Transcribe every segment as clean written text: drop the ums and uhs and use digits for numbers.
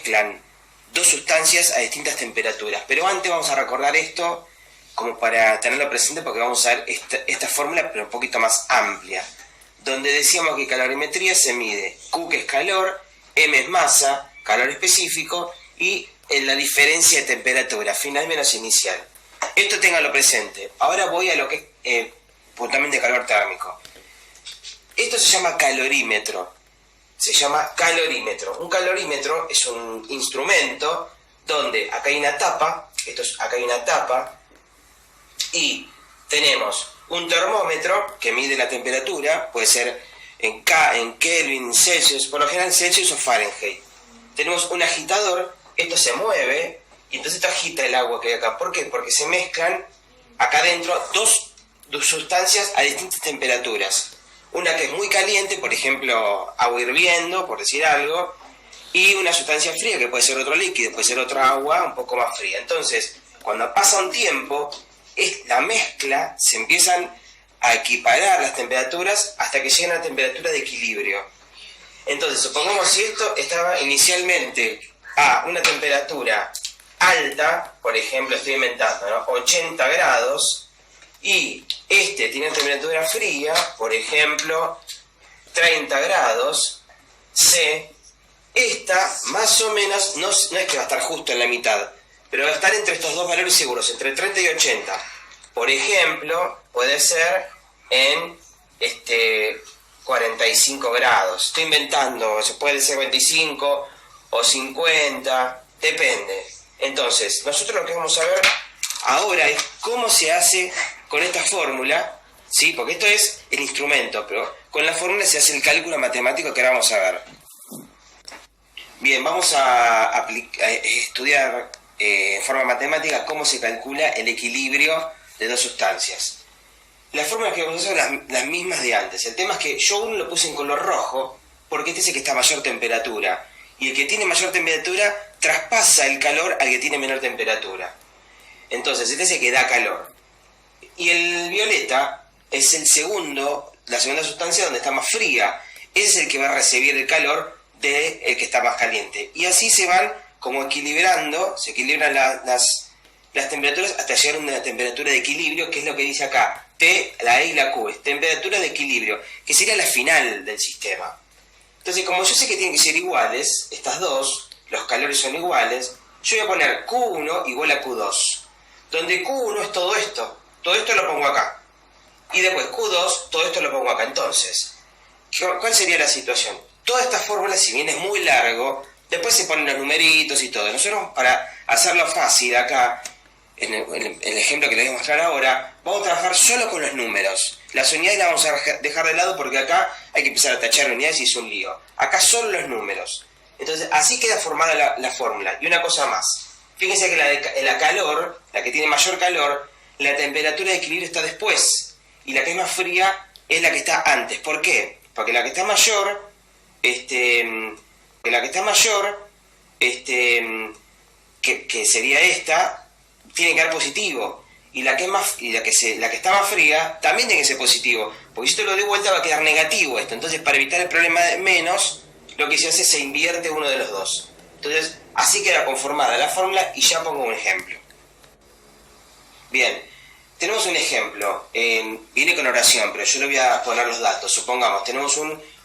mezclan dos sustancias a distintas temperaturas. Pero antes vamos a recordar esto como para tenerlo presente, porque vamos a ver esta fórmula pero un poquito más amplia, donde decíamos que calorimetría se mide Q, que es calor, M es masa, calor específico, y en la diferencia de temperatura, final menos inicial. Esto ténganlo presente. Ahora voy a lo que es puntualmente calor térmico. Esto se llama calorímetro. Se llama calorímetro. Un calorímetro es un instrumento donde acá hay una tapa, acá hay una tapa, y tenemos un termómetro que mide la temperatura, puede ser en Kelvin, Celsius, por lo general Celsius o Fahrenheit. Tenemos un agitador, esto se mueve, y entonces esto agita el agua que hay acá. ¿Por qué? Porque se mezclan acá adentro dos sustancias a distintas temperaturas. Una que es muy caliente, por ejemplo, agua hirviendo, por decir algo, y una sustancia fría, que puede ser otro líquido, puede ser otra agua un poco más fría. Entonces, cuando pasa un tiempo, la mezcla, se empiezan a equiparar las temperaturas hasta que llegan a temperatura de equilibrio. Entonces, supongamos si esto estaba inicialmente a una temperatura alta, por ejemplo, estoy inventando, ¿no? 80 grados, y este tiene temperatura fría, por ejemplo, 30 grados, C, esta más o menos, no es que va a estar justo en la mitad, pero va a estar entre estos dos valores seguros, entre 30 y 80. Por ejemplo, puede ser en 45 grados. Estoy inventando, se puede ser 25 o 50, depende. Entonces, nosotros lo que vamos a ver ahora es cómo se hace con esta fórmula, ¿sí? Porque esto es el instrumento, pero con la fórmula se hace el cálculo matemático que ahora vamos a ver. Bien, vamos a estudiar en forma matemática cómo se calcula el equilibrio de dos sustancias. Las fórmulas que vamos a hacer son las mismas de antes. El tema es que yo uno lo puse en color rojo porque este es el que está a mayor temperatura. Y el que tiene mayor temperatura traspasa el calor al que tiene menor temperatura. Entonces, este es el que da calor. Y el violeta es la segunda sustancia donde está más fría. Ese es el que va a recibir el calor del que está más caliente. Y así se van como equilibrando, se equilibran las temperaturas hasta llegar a una temperatura de equilibrio, que es lo que dice acá. T, la E y la Q, es temperatura de equilibrio, que sería la final del sistema. Entonces, como yo sé que tienen que ser iguales, estas dos, los calores son iguales, yo voy a poner Q1 igual a Q2, donde Q1 es todo esto lo pongo acá, y después Q2, todo esto lo pongo acá. Entonces, ¿cuál sería la situación? Toda esta fórmula, si bien es muy largo, después se ponen los numeritos y todo. Nosotros, para hacerlo fácil acá, en el ejemplo que les voy a mostrar ahora, vamos a trabajar solo con los números. Las unidades las vamos a dejar de lado porque acá hay que empezar a tachar unidades y es un lío. Acá solo los números. Entonces, así queda formada la fórmula. Y una cosa más. Fíjense que la calor, la que tiene mayor calor, la temperatura de equilibrio está después. Y la que es más fría es la que está antes. ¿Por qué? Porque la que está mayor, que sería esta, tiene que dar positivo. Y la que está más fría también tiene que ser positivo, porque si esto lo doy vuelta va a quedar negativo esto. Entonces, para evitar el problema de menos, lo que se hace es se invierte uno de los dos. Entonces, así queda conformada la fórmula, y ya pongo un ejemplo. Bien, tenemos un ejemplo, viene con oración, pero yo le voy a poner los datos. Supongamos, tenemos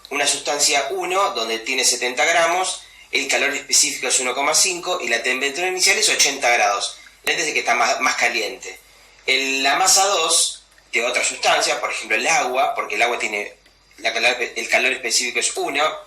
una sustancia 1 donde tiene 70 gramos, el calor específico es 1,5 y la temperatura inicial es 80 grados. Este es el que está más caliente. La masa 2 de otra sustancia, por ejemplo el agua, porque el agua tiene el calor específico es 1,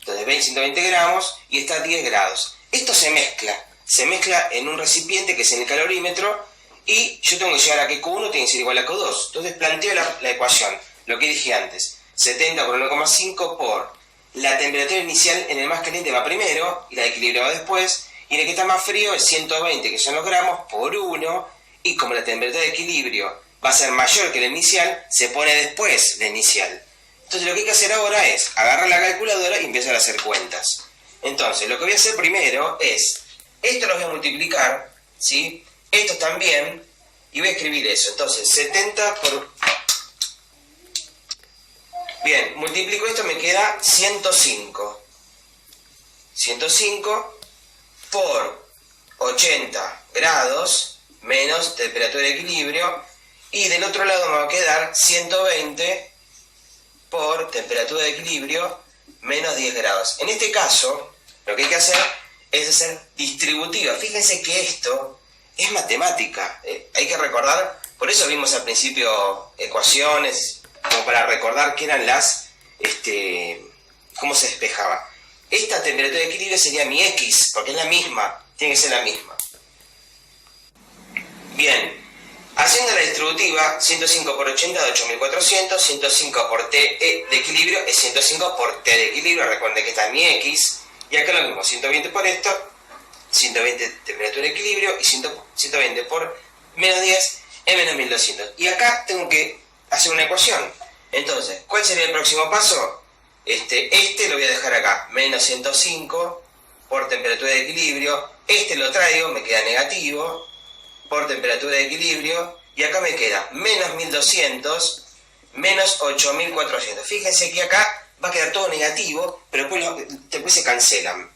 entonces 120 gramos y está a 10 grados. Esto se mezcla en un recipiente que es en el calorímetro, y yo tengo que llegar a que Q1 tiene que ser igual a Q2. Entonces planteo la ecuación, lo que dije antes, 70 por 1,5 por la temperatura inicial en el más caliente va primero y la de equilibrio va después, y en el que está más frío es 120, que son los gramos, por 1, y como la temperatura de equilibrio va a ser mayor que la inicial, se pone después la inicial. Entonces lo que hay que hacer ahora es agarrar la calculadora y empezar a hacer cuentas. Entonces lo que voy a hacer primero es, esto lo voy a multiplicar, ¿sí? Esto también, y voy a escribir eso. Entonces 70 por... Bien, multiplico esto, me queda 105. 105 por 80 grados menos temperatura de equilibrio, y del otro lado me va a quedar 120 por temperatura de equilibrio menos 10 grados. En este caso, lo que hay que hacer es hacer distributiva. Fíjense que esto es matemática. Hay que recordar, por eso vimos al principio ecuaciones, como para recordar qué eran las, cómo se despejaba. Esta temperatura de equilibrio sería mi X, porque es la misma, tiene que ser la misma. Bien, haciendo la distributiva, 105 por 80 da 8400, 105 por T de equilibrio es 105 por T de equilibrio, recuerden que está mi X, y acá lo mismo, 120 por esto, 120 temperatura de equilibrio, y 120 por menos 10 es menos 1200. Y acá tengo que hacer una ecuación. Entonces, ¿cuál sería el próximo paso? Lo voy a dejar acá, menos 105 por temperatura de equilibrio, lo traigo, me queda negativo, por temperatura de equilibrio, y acá me queda menos 1200 menos 8400. Fíjense que acá va a quedar todo negativo, pero después se cancelan.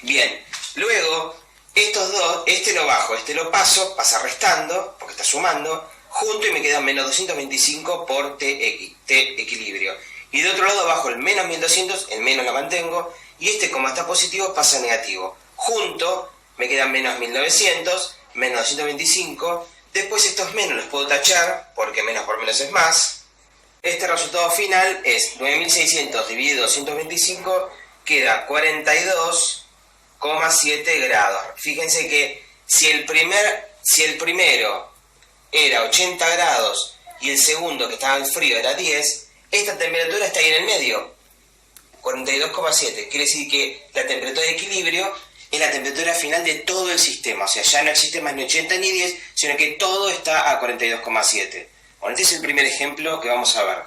Bien, luego estos dos, lo bajo, lo paso, pasa restando, porque está sumando, junto, y me queda menos 225 por T equilibrio. Y de otro lado bajo el menos 1200, el menos lo mantengo, y como está positivo pasa a negativo. Junto me quedan menos 1900, menos 225, después estos menos los puedo tachar, porque menos por menos es más. Este resultado final es 9600 dividido 225, queda 42,7 grados. Fíjense que si el primero era 80 grados y el segundo, que estaba en frío, era 10, esta temperatura está ahí en el medio, 42,7. Quiere decir que la temperatura de equilibrio es la temperatura final de todo el sistema. O sea, ya no existe más ni 80 ni 10, sino que todo está a 42,7. Bueno, este es el primer ejemplo que vamos a ver.